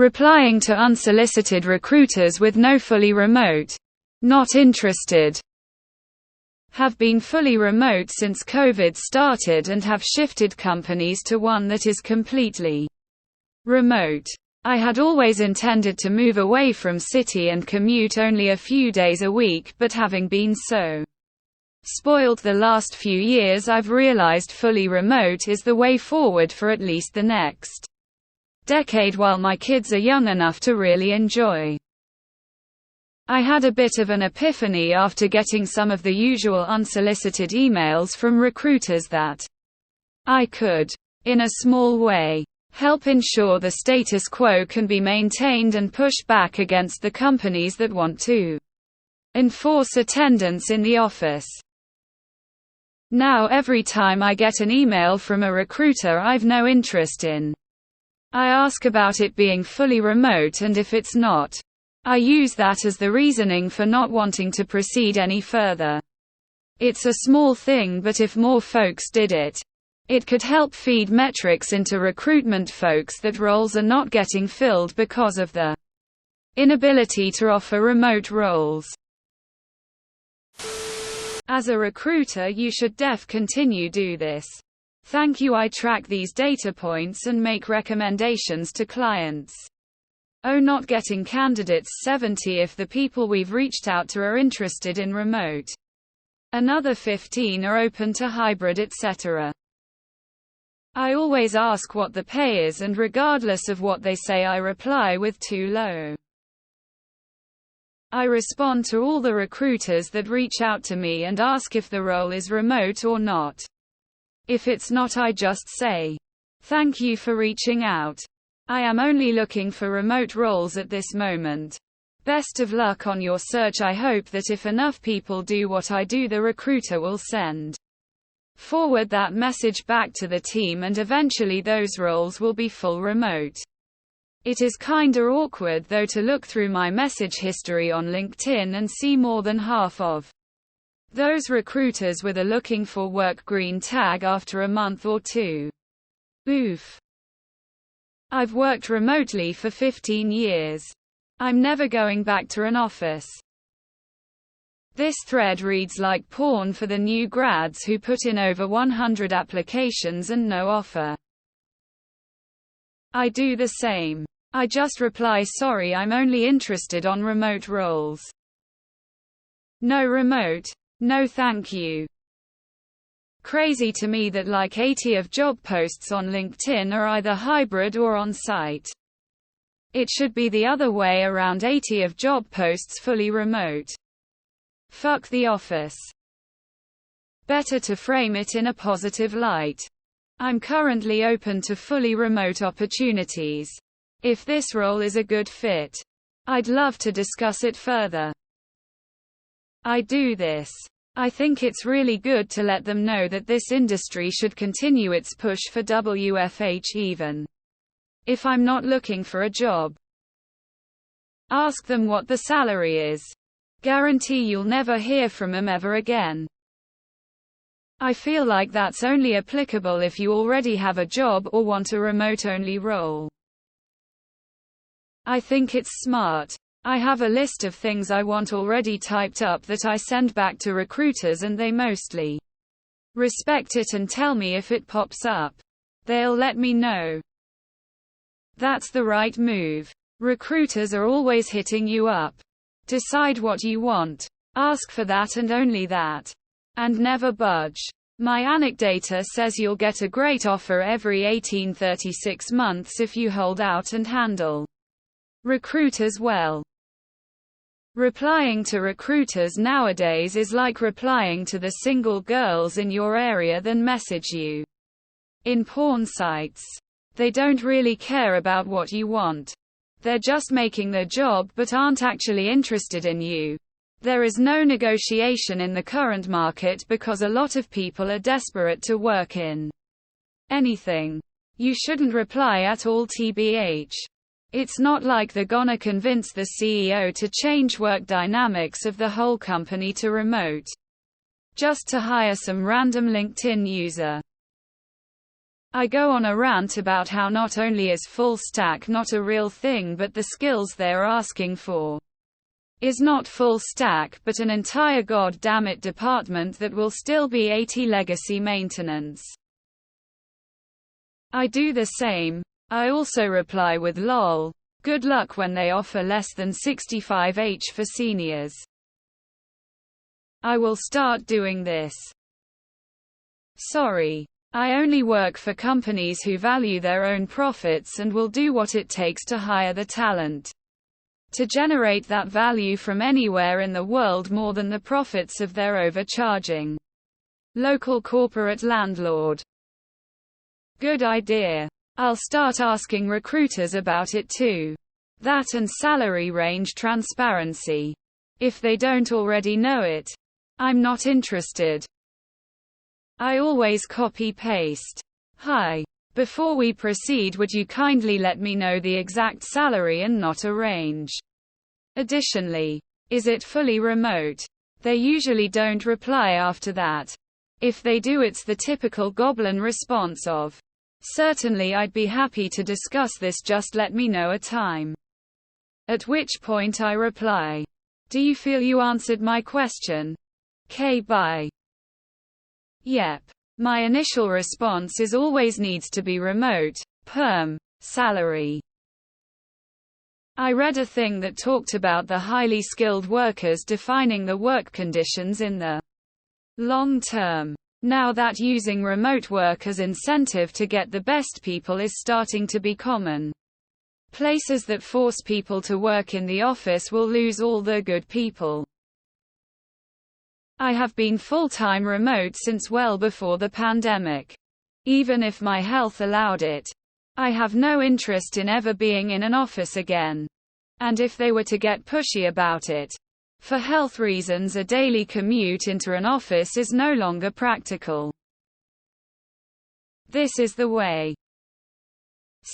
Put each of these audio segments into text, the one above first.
Replying to unsolicited recruiters with no fully remote. Not interested. Have been fully remote since COVID started and have shifted companies to one that is completely remote. I had always intended to move away from city and commute only a few days a week, but having been so spoiled the last few years, I've realized fully remote is the way forward for at least the next decade while my kids are young enough to really enjoy. I had a bit of an epiphany after getting some of the usual unsolicited emails from recruiters that I could, in a small way, help ensure the status quo can be maintained and push back against the companies that want to enforce attendance in the office. Now every time I get an email from a recruiter I've no interest in, I ask about it being fully remote, and if it's not, I use that as the reasoning for not wanting to proceed any further. It's a small thing, but if more folks did it, it could help feed metrics into recruitment folks that roles are not getting filled because of the inability to offer remote roles. As a recruiter, you should continue do this. Thank you. I track these data points and make recommendations to clients. Not getting candidates 70 if the people we've reached out to are interested in remote. Another 15 are open to hybrid, etc. I always ask what the pay is, and regardless of what they say I reply with too low. I respond to all the recruiters that reach out to me and ask if the role is remote or not. If it's not, I just say, "Thank you for reaching out. I am only looking for remote roles at this moment. Best of luck on your search. I hope that if enough people do what I do, the recruiter will send forward that message back to the team and eventually those roles will be full remote." It is kinda awkward though to look through my message history on LinkedIn and see more than half of those recruiters with a looking for work green tag after a month or two. Oof. I've worked remotely for 15 years. I'm never going back to an office. This thread reads like porn for the new grads who put in over 100 applications and no offer. I do the same. I just reply, "Sorry, I'm only interested on remote roles. No remote. No thank you." Crazy to me that like 80 of job posts on LinkedIn are either hybrid or on-site. It should be the other way around, 80 of job posts fully remote. Fuck the office. Better to frame it in a positive light. I'm currently open to fully remote opportunities. If this role is a good fit, I'd love to discuss it further. I do this. I think it's really good to let them know that this industry should continue its push for WFH even if I'm not looking for a job. Ask them what the salary is. Guarantee you'll never hear from them ever again. I feel like that's only applicable if you already have a job or want a remote-only role. I think it's smart. I have a list of things I want already typed up that I send back to recruiters and they mostly respect it and tell me if it pops up. They'll let me know. That's the right move. Recruiters are always hitting you up. Decide what you want. Ask for that and only that. And never budge. My anecdata says you'll get a great offer every 18-36 months if you hold out and handle recruiters well. Replying to recruiters nowadays is like replying to the single girls in your area that message you in porn sites. They don't really care about what you want. They're just making their job but aren't actually interested in you. There is no negotiation in the current market because a lot of people are desperate to work in anything. You shouldn't reply at all, tbh. It's not like they're gonna convince the CEO to change work dynamics of the whole company to remote just to hire some random LinkedIn user. I go on a rant about how not only is full stack not a real thing, but the skills they're asking for is not full stack but an entire goddamn-it department that will still be 80 legacy maintenance. I do the same. I also reply with lol. Good luck when they offer less than 65H for seniors. I will start doing this. Sorry. I only work for companies who value their own profits and will do what it takes to hire the talent to generate that value from anywhere in the world more than the profits of their overcharging local corporate landlord. Good idea. I'll start asking recruiters about it too. That and salary range transparency. If they don't already know it, I'm not interested. I always copy-paste. Hi. Before we proceed, would you kindly let me know the exact salary and not a range? Additionally, is it fully remote? They usually don't reply after that. If they do, it's the typical goblin response of, certainly I'd be happy to discuss this, just let me know a time. At which point I reply, do you feel you answered my question? Bye. Yep. My initial response is always needs to be remote, perm, salary. I read a thing that talked about the highly skilled workers defining the work conditions in the long term. Now that using remote work as incentive to get the best people is starting to be common. Places that force people to work in the office will lose all the good people. I have been full-time remote since well before the pandemic. Even if my health allowed it, I have no interest in ever being in an office again. And if they were to get pushy about it, for health reasons, a daily commute into an office is no longer practical. This is the way.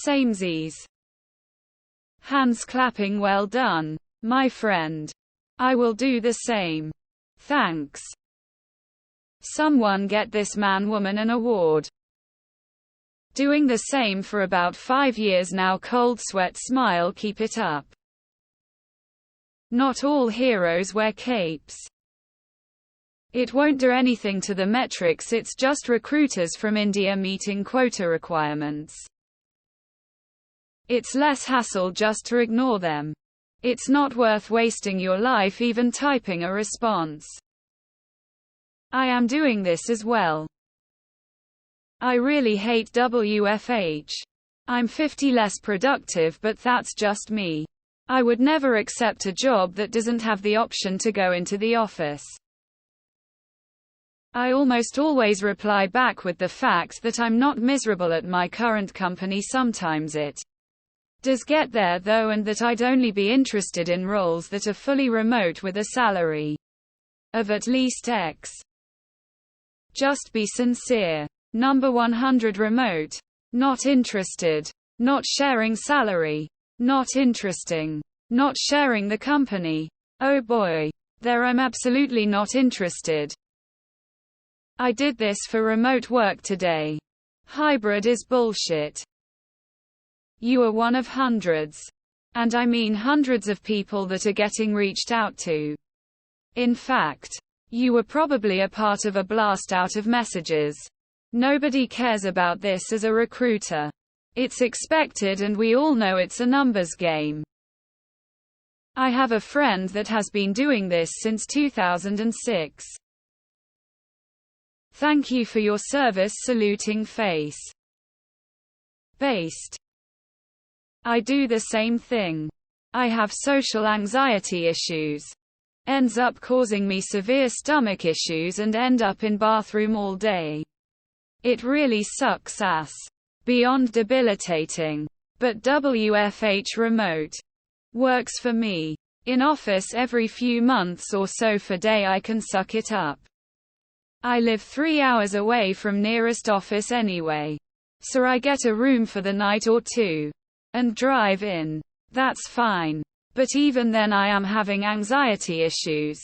Samesies. Hands clapping. Well done, my friend. I will do the same. Thanks. Someone get this man-woman an award. Doing the same for about 5 years now. Cold sweat smile. Keep it up. Not all heroes wear capes. It won't do anything to the metrics, it's just recruiters from India meeting quota requirements. It's less hassle just to ignore them. It's not worth wasting your life even typing a response. I am doing this as well. I really hate WFH. I'm 50 less productive, but that's just me. I would never accept a job that doesn't have the option to go into the office. I almost always reply back with the fact that I'm not miserable at my current company. Sometimes it does get there though, and that I'd only be interested in roles that are fully remote with a salary of at least X. Just be sincere. Number 100 remote. Not interested. Not sharing salary. Not interesting. Not sharing the company. Oh boy. There I'm absolutely not interested. I did this for remote work today. Hybrid is bullshit. You are one of hundreds. And I mean hundreds of people that are getting reached out to. In fact, you were probably a part of a blast out of messages. Nobody cares about this as a recruiter. It's expected and we all know it's a numbers game. I have a friend that has been doing this since 2006. Thank you for your service. Saluting face. Based. I do the same thing. I have social anxiety issues. Ends up causing me severe stomach issues and end up in bathroom all day. It really sucks ass. Beyond debilitating. But WFH remote works for me. In office every few months or so for day I can suck it up. I live 3 hours away from nearest office anyway. So I get a room for the night or two. And drive in. That's fine. But even then I am having anxiety issues.